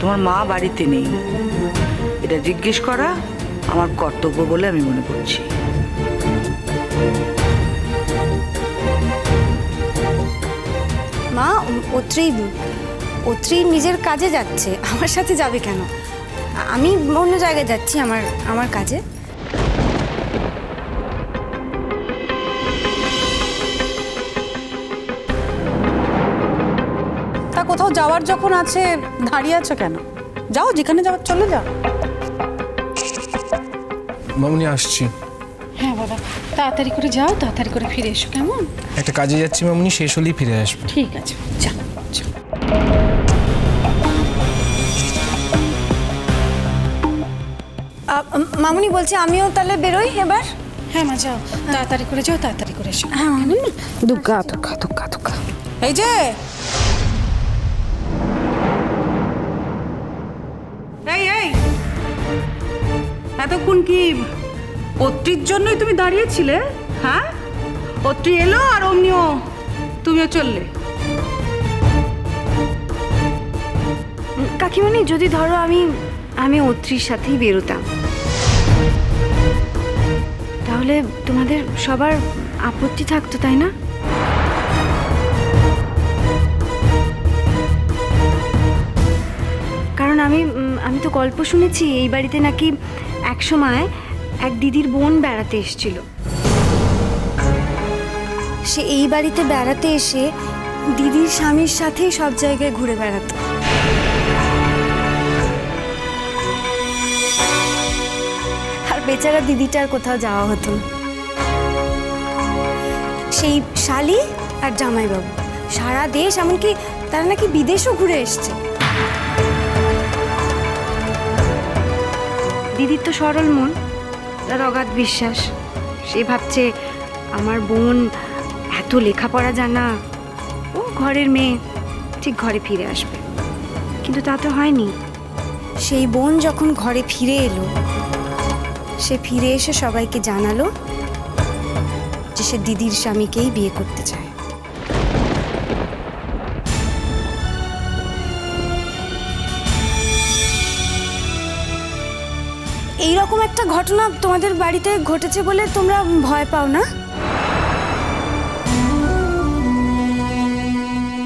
তোমার মা বাড়িতে নেই, এটা জিজ্ঞেস করা আমার কর্তব্য বলে আমি মনে করছি। মা, অত্রি নিজের কাজে যাচ্ছে, আমার সাথে যাবে কেন? আমি অন্য জায়গায় যাচ্ছি আমার কাজে। তা কোথাও যাওয়ার যখন আছে দাঁড়িয়ে আছো কেন? যাও, যেখানে যাওয়ার চলে যাও। মামুনি আসছি। হ্যাঁ বাবা, তাড়াতাড়ি করে যাও, তাড়াতাড়ি করে ফিরে এসো, কেমন? একটা কাজে যাচ্ছি মামুনি, শেষ হলেই ফিরে আসবো। ঠিক আছে, যাও। মামুনি বলছি আমিও তাহলে বেরোই এবার। হ্যাঁ মা, যাও, তাড়াতাড়ি করে যাও, তাড়াতাড়ি করে এসো। হ্যাঁ কেমন মা? দুগ্গা দুগ্গা দুগ্গা দুগ্গা। এই যে এই এতক্ষণ কি অত্রির জন্যই তুমি দাঁড়িয়েছিলে? হ্যাঁ, অত্রি এলো আর অমনিও তুমিও চললে। কাকিমণি, যদি ধরো আমি অত্রির সাথেই বেরোতাম, তাহলে তোমাদের সবার আপত্তি থাকতো, তাই না? কারণ আমি তো গল্প শুনেছি এই বাড়িতে নাকি একসময় এক দিদির বোন বেড়াতে এসেছিল। সে এই বাড়িতে বেড়াতে এসে দিদির স্বামীর সাথেই সব জায়গায় ঘুরে বেড়াতো। আর বেচারা দিদিটার কোথাও যাওয়া হতো না। সেই শালি আর জামাইবাবু সারা দেশ, এমনকি তারা নাকি বিদেশও ঘুরে এসছে। দিদির তো সরল মন, তার অগাধ বিশ্বাস। সে ভাবছে আমার বোন এত লেখাপড়া জানা, ও ঘরের মেয়ে, ঠিক ঘরে ফিরে আসবে। কিন্তু তা তো হয়নি। সেই বোন যখন ঘরে ফিরে এলো, সে ফিরে এসে সবাইকে জানালো যে সে দিদির স্বামীকেই বিয়ে করতে চায়। এইরকম একটা ঘটনা তোমাদের বাড়িতে ঘটেছে বলে তোমরা ভয় পাও না?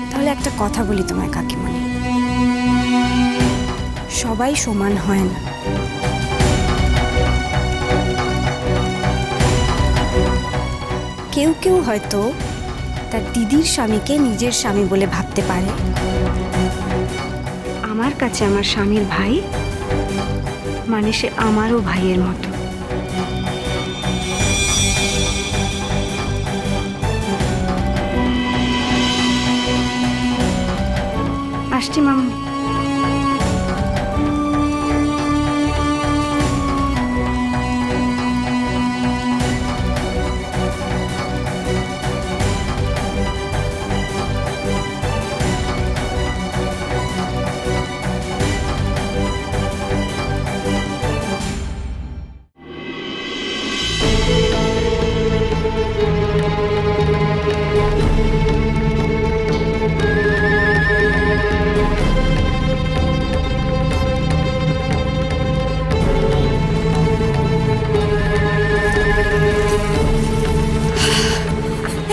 তাহলে একটা কথা বলি তোমায় কাকিমণি, সবাই সমান হয় না। কেউ কেউ হয়তো তার দিদির স্বামীকে নিজের স্বামী বলে ভাবতে পারে। আমার কাছে আমার স্বামীর ভাই মানে সে আমারও ভাইয়ের মতো। আসছি মামু।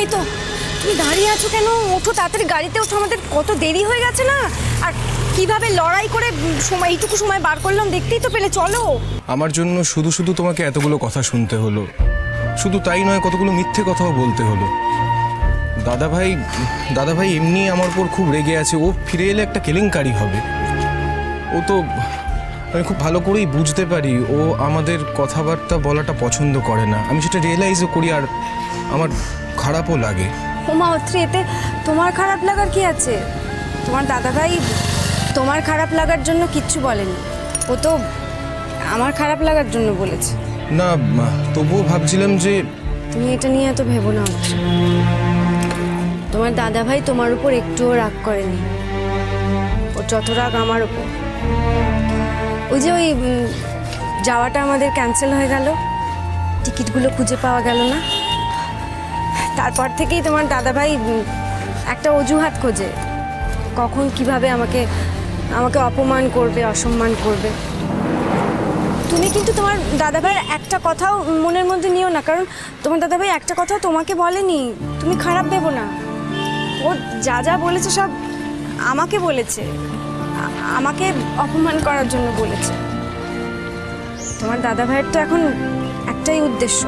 এই তো, তুমি দাঁড়িয়ে আছো কেন? ওঠো তাড়াতাড়ি, গাড়িতে ওঠো, আমাদের কত দেরি হয়ে গেছে না? আর কিভাবে লড়াই করে সময়, এইটুকু সময় বার করলাম, দেখতেই তো পেলে। চলো। আমার জন্য শুধু শুধু তোমাকে এতগুলো কথা শুনতে হলো। শুধু তাই নয়, কতগুলো মিথ্যে কথাও বলতে হলো। দাদাভাই এমনি আমার উপর খুব রেগে আছে। ও ফিরে এলে একটা কেলেঙ্কারি হবে। ও তো, আমি খুব ভালো করেই বুঝতে পারি, ও আমাদের কথাবার্তা বলাটা পছন্দ করে না। আমি সেটা রিয়েলাইজও করি, আর আমার খারাপও লাগে। ওমা অত্রি, এতে তোমার খারাপ লাগার কি আছে? তোমার দাদাভাই তোমার খারাপ লাগার জন্য কিচ্ছু বলেনি, ও তো আমার খারাপ লাগার জন্য বলেছে। না, তবুও ভাবছিলাম যে তুমি এটা নিয়ে এত ভেবো না অত্রি। তোমার দাদাভাই তোমার উপর একটুও রাগ করেনি, ওর যত রাগ আমার উপর। ওই যে যাওয়াটা আমাদের ক্যান্সেল হয়ে গেল, টিকিটগুলো খুঁজে পাওয়া গেল না, তারপর থেকেই তোমার দাদাভাই একটা অজুহাত খোঁজে কখন কিভাবে আমাকে আমাকে অপমান করবে, অসম্মান করবে। তুমি কিন্তু তোমার দাদাভাইয়ের একটা কথাও মনের মধ্যে নিও না, কারণ তোমার দাদাভাই একটা কথাও তোমাকে বলেনি, তুমি খারাপ ভেবো না। ও যা যা বলেছে সব আমাকে বলেছে, আমাকে অপমান করার জন্য বলেছে। তোমার দাদাভাইয়ের তো এখন একটাই উদ্দেশ্য,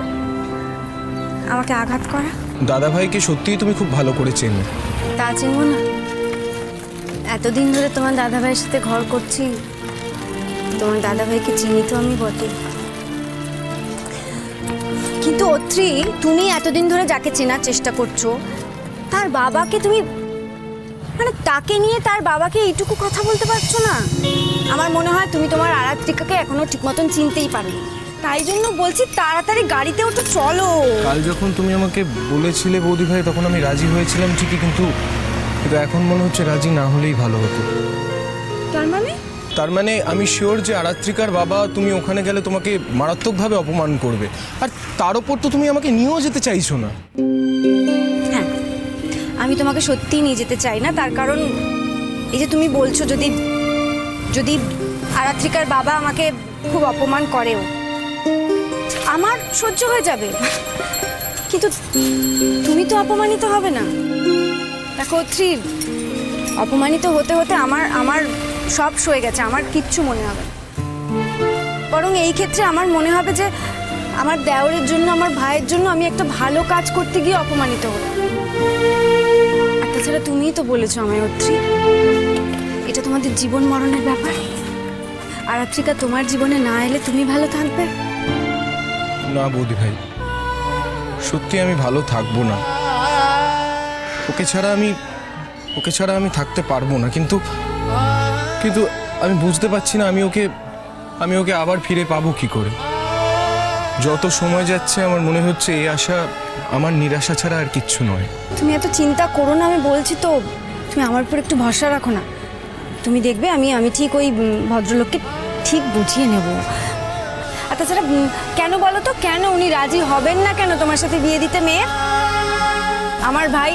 আমাকে আঘাত করা। দাদাভাইকে সত্যিই তুমি খুব ভালো করে চেনো। তা চিনব না? এতদিন ধরে তোমার দাদাভাইয়ের সাথে ঘর করছি, তোমার দাদাভাইকে চিনি তো আমি বটে। কিন্তু অত্রি, তুমি এতদিন ধরে যাকে চেনার চেষ্টা করছো, তার বাবাকে তুমি মানে তাকে নিয়ে তার বাবাকে এইটুকু কথা বলতে পারছো না? আমার মনে হয় তুমি তোমার আরাত্রিকাকে এখনো ঠিক মতন চিনতেই পারোনি। তাই জন্য বলছি তাড়াতাড়ি গাড়িতে ওঠো, চলো। কাল যখন তুমি আমাকে বলেছিলে বৌদি ভাই, তখন আমি রাজি হয়েছিলাম ঠিকই, কিন্তু এখন মনে হচ্ছে রাজি না হলেই ভালো হতো। তার মানে আমি শিওর যে আরাত্রিকার বাবা তুমি ওখানে গেলে তোমাকে মারাত্মকভাবে অপমান করবে, আর তার ওপর তো তুমি আমাকে নিয়েও যেতে চাইছো না। হ্যাঁ, আমি তোমাকে সত্যিই নিয়ে যেতে চাই না, তার কারণ এই যে তুমি বলছো যদি যদি আরাত্রিকার বাবা আমাকে খুব অপমান করেও, আমার সহ্য হয়ে যাবে, কিন্তু তুমি তো অপমানিত হবে না। দেখো অত্রি, অপমানিত হতে হতে আমার সব সয়ে গেছে, আমার কিচ্ছু মনে হবে না। বরং এই ক্ষেত্রে আমার মনে হবে যে আমার দেওরের জন্য, আমার ভাইয়ের জন্য আমি একটা ভালো কাজ করতে গিয়ে অপমানিত হলাম। আর তাছাড়া তুমিই তো বলেছো আমায় অত্রি, এটা তোমাদের জীবন মরণের ব্যাপার। আরাত্রিকা তোমার জীবনে না এলে তুমি ভালো থাকবে? না বৌদি ভাই, সত্যি আমি ভালো থাকবো না। ওকে ছাড়া আমি থাকতে পারবো না, কিন্তু আমি বুঝতে পারছি না আমি ওকে আবার ফিরে পাবো কি করে। যত সময় যাচ্ছে আমার মনে হচ্ছে এই আশা আমার নিরাশা ছাড়া আর কিচ্ছু নয়। তুমি এত চিন্তা করো না, আমি বলছি তো, তুমি আমার উপর একটু ভরসা রাখো না। তুমি দেখবে আমি ঠিক ওই ভদ্রলোককে ঠিক বুঝিয়ে নেব। আর তাছাড়া কেন বলো তো, কেন উনি রাজি হবেন না কেন তোমার সাথে বিয়ে দিতে মেয়ে? আমার ভাই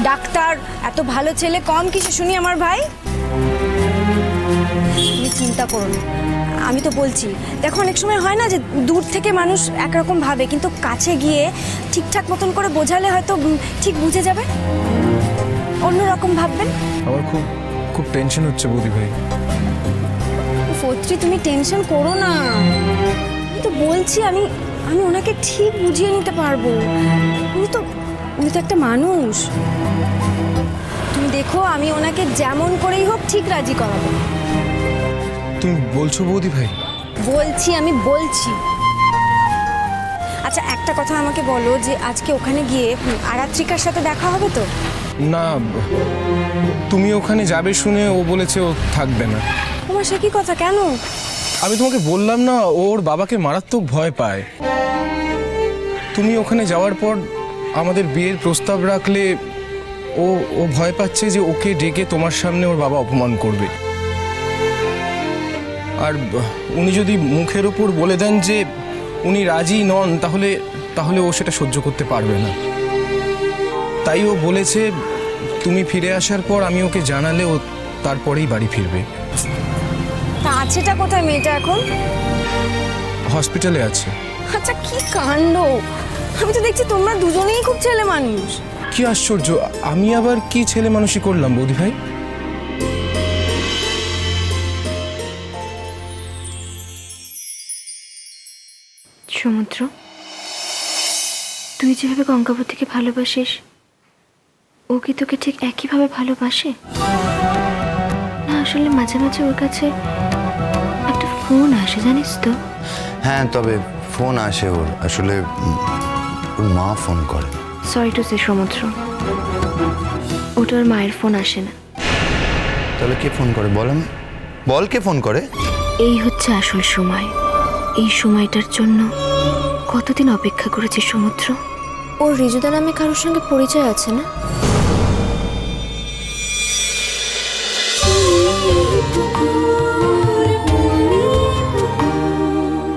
ডাক্তার, এত ভালো ছেলে, কম কিছু শুনি আমার ভাই। তুমি চিন্তা করো না, আমি তো বলছি। দেখো অনেক সময় হয় না যে দূর থেকে মানুষ একরকম ভাবে, কিন্তু কাছে গিয়ে ঠিকঠাক মতন করে বোঝালে হয়তো ঠিক বুঝে যাবে, অন্যরকম ভাববেন। আমার খুব খুব টেনশন হচ্ছে বৌদি ভাই। অত্রি, তুমি টেনশন করো না, আমি তো বলছি আমি ওনাকে ঠিক বুঝিয়ে নিতে পারবো। উনি তো একটা মানুষ। তুমি দেখো, আমি ওনাকে যেমন করেই হোক ঠিক রাজি করাবো। তুমি বলছো বৌদি ভাই? বলছি, আমি বলছি। আচ্ছা একটা কথা আমাকে বলো, যে আজকে ওখানে গিয়ে আরাত্রিকার সাথে দেখা হবে তো? না, তুমি ওখানে যাবে শুনে ও বলেছে ও থাকবে না। তোমার সে কি কথা, কেন? আমি তোমাকে বললাম না, ওর বাবাকে মারাত্মক ভয় পায়। তুমি ওখানে যাওয়ার পর আমাদের বিয়ের প্রস্তাব রাখলে ও ভয় পাচ্ছে যে ওকে ডেকে তোমার সামনে ওর বাবা অপমান করবে। আর উনি যদি মুখের ওপর বলে দেন যে উনি রাজি নন, তাহলে ও সেটা সহ্য করতে পারবে না। তাই ও বলেছে তুমি ফিরে আসার পর আমি ওকে জানালে ও তারপরেই বাড়ি ফিরবে। তা আছেটা কোথায় মেয়েটা এখন? হসপিটালে আছে। আচ্ছা কি কাণ্ড, আমি তো দেখছি তোমরা দুজনেই খুব ছেলে মানুষ। কি আশ্চর্য, আমি আবার কি ছেলে মানুষই করলাম বৌদি ভাই? সমুদ্র, তুই যেভাবে গঙ্গাবতীকে ভালোবাসিস, ও কি তোকে ঠিক একইভাবে ভালোবাসে? না, আসলে মাঝে মাঝে ওর কাছে একটা ফোন আসে, জানিস তো? হ্যাঁ, তবে ফোন আসে ওর, আসলে ওর মা ফোন করে। সরি টু সে সমুদ্র, ওটা ওর মায়ের ফোন আসে না। তাহলে কে ফোন করে বলেন? বল কে ফোন করে? এই হচ্ছে আসল সময়। এই সময়টার জন্য কতদিন অপেক্ষা করেছে সমুদ্র। ওর রিজুদা নামে কারোর সঙ্গে পরিচয় আছে না?